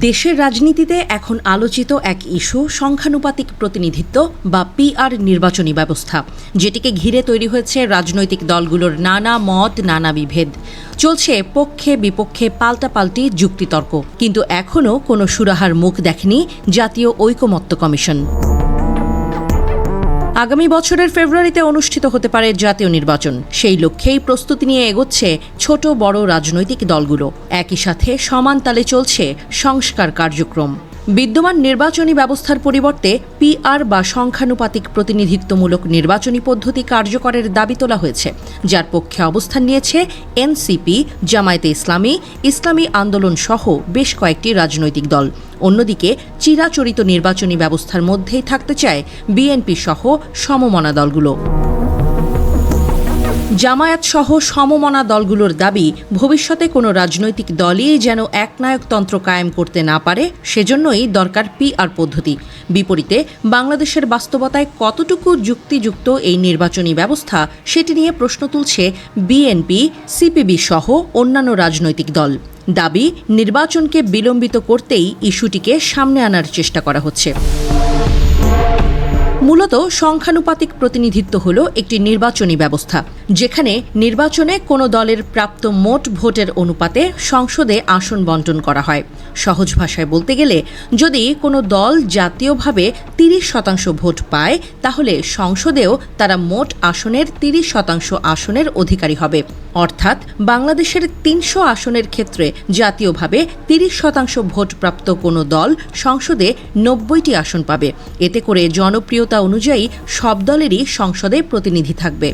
দেশের রাজনীতিতে এখন আলোচিত এক ইস্যু সংখ্যানুপাতিক প্রতিনিধিত্ব বা পিআর নির্বাচনী ব্যবস্থা, যেটিকে ঘিরে তৈরি হয়েছে রাজনৈতিক দলগুলোর নানা মত, নানা বিভেদ। চলছে পক্ষে বিপক্ষে পাল্টাপাল্টি যুক্তিতর্ক, কিন্তু এখনও কোনো সুরাহার মুখ দেখেনি জাতীয় ঐকমত্য কমিশন। আগামী বছরের ফেব্রুয়ারিতে অনুষ্ঠিত হতে পারে জাতীয় নির্বাচন। সেই লক্ষ্যেই প্রস্তুতি নিয়ে এগোচ্ছে ছোট বড় রাজনৈতিক দলগুলো। একই সাথে সমান তালে চলছে সংস্কার কার্যক্রম। বিদ্যমান নির্বাচনী ব্যবস্থার পরিবর্তে পিআর বা সংখ্যানুপাতিক প্রতিনিধিত্বমূলক নির্বাচনী পদ্ধতি কার্যকরের দাবি তোলা হয়েছে, যার পক্ষে অবস্থান নিয়েছে এনসিপি, জামায়াতে ইসলামী, ইসলামী আন্দোলন সহ বেশ কয়েকটি রাজনৈতিক দল। অন্যদিকে চিরাচরিত নির্বাচনী ব্যবস্থার মধ্যেই থাকতে চায় বিএনপি সহ সমমনা দলগুলো। জামায়াত সহ সমমনা দলগুলোর দাবি, ভবিষ্যতে কোনো রাজনৈতিক দলই যেন একনায়কতন্ত্র কায়েম করতে না পারে, সেজন্যই দরকার পিআর পদ্ধতি। বিপরীতে বাংলাদেশের বাস্তবতায় কতটুকু যুক্তিযুক্ত এই নির্বাচনী ব্যবস্থা, সেটি নিয়ে প্রশ্ন তুলছে বিএনপি, সিপিবি সহ অন্যান্য রাজনৈতিক দল। দাবি, নির্বাচনকে বিলম্বিত করতেই ইস্যুটিকে সামনে আনার চেষ্টা করা হচ্ছে। মূলত সংখ্যানুপাতিক প্রতিনিধিত্ব হল একটি নির্বাচনী ব্যবস্থা, যেখানে নির্বাচনে কোনো দলের প্রাপ্ত মোট ভোটের অনুপাতে সংসদে আসন বণ্টন করা হয়। সহজ ভাষায় বলতে গেলে, যদি কোনো দল জাতীয়ভাবে 30% ভোট পায়, তাহলে সংসদেও তারা মোট আসনের 30% আসনের অধিকারী হবে। অর্থাৎ বাংলাদেশের 300 আসনের ক্ষেত্রে জাতীয়ভাবে 30% ভোটপ্রাপ্ত কোনো দল সংসদে 90টি আসন পাবে। এতে করে জনপ্রিয়তা অনুযায়ী সব দলেরই সংসদে প্রতিনিধি থাকবে।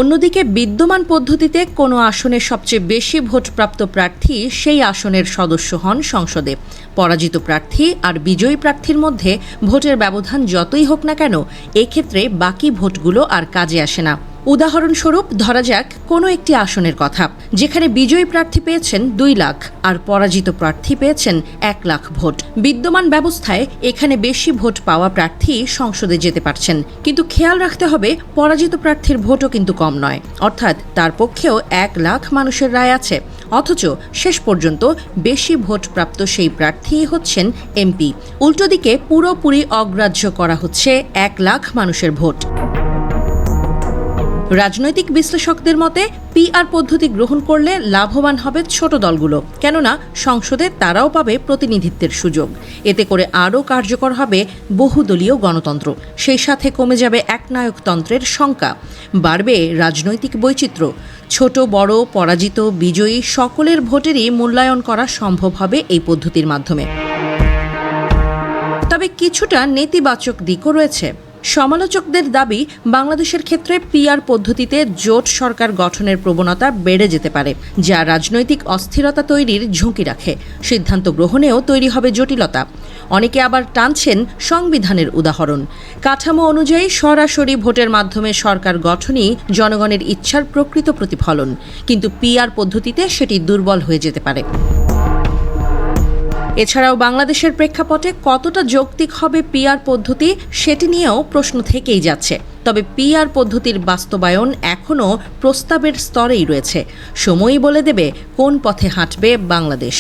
অন্যদিকে বিদ্যমান পদ্ধতিতে কোনো আসনের সবচেয়ে বেশি ভোটপ্রাপ্ত প্রার্থী সেই আসনের সদস্য হন সংসদে। পরাজিত প্রার্থী আর বিজয়ী প্রার্থীর মধ্যে ভোটের ব্যবধান যতই হোক না কেন, এক্ষেত্রে বাকি ভোটগুলো আর কাজে আসে না। উদাহরণস্বরূপ ধরা যাক কোনো একটি আসনের কথা, যেখানে বিজয়ী প্রার্থী পেয়েছেন 2 লাখ আর পরাজিত প্রার্থী পেয়েছেন 1 লাখ ভোট। বিদ্যমান ব্যবস্থায় এখানে বেশি ভোট পাওয়া প্রার্থী সংসদে যেতে পারছেন, কিন্তু খেয়াল রাখতে হবে পরাজিত প্রার্থীর ভোটও কিন্তু কম নয়, অর্থাৎ তার পক্ষেও 1 লাখ মানুষের রায় আছে। অথচ শেষ পর্যন্ত বেশি ভোট প্রাপ্ত সেই প্রার্থী হচ্ছেন এমপি। উল্টো দিকে পুরোপুরি অগ্রাহ্য করা হচ্ছে 1 লাখ মানুষের ভোট। রাজনৈতিক বিশ্লেষকদের মতে পিআর পদ্ধতি গ্রহণ করলে লাভবান হবে ছোট দলগুলো, কেননা সংসদে তারাও পাবে প্রতিনিধিত্বের সুযোগ। এতে করে আরও কার্যকর হবে বহুদলীয় গণতন্ত্র। সেই সাথে কমে যাবে একনায়কতন্ত্রের শঙ্কা, বাড়বে রাজনৈতিক বৈচিত্র্য। ছোট বড়, পরাজিত বিজয়ী সকলের ভোটেরই মূল্যায়ন করা সম্ভব হবে এই পদ্ধতির মাধ্যমে। তবে কিছুটা নেতিবাচক দিকও রয়েছে। সমালোচকদের দাবি, বাংলাদেশের ক্ষেত্রে পিআর পদ্ধতিতে জোট সরকার গঠনের প্রবণতা বেড়ে যেতে পারে, যা রাজনৈতিক অস্থিরতা তৈরির ঝুঁকি রাখে। সিদ্ধান্ত গ্রহণেও তৈরি হবে জটিলতা। অনেকে আবার টানছেন সংবিধানের উদাহরণ। কাঠামো অনুযায়ী সরাসরি ভোটের মাধ্যমে সরকার গঠনই জনগণের ইচ্ছার প্রকৃত প্রতিফলন, কিন্তু পিআর পদ্ধতিতে সেটি দুর্বল হয়ে যেতে পারে। এছাড়াও বাংলাদেশের প্রেক্ষাপটে কতটা যৌক্তিক হবে পিআর পদ্ধতি, সেটি নিয়েও প্রশ্ন থেকেই যাচ্ছে। তবে পিআর পদ্ধতির বাস্তবায়ন এখনও প্রস্তাবের স্তরেই রয়েছে। সময়ই বলে দেবে কোন পথে হাঁটবে বাংলাদেশ।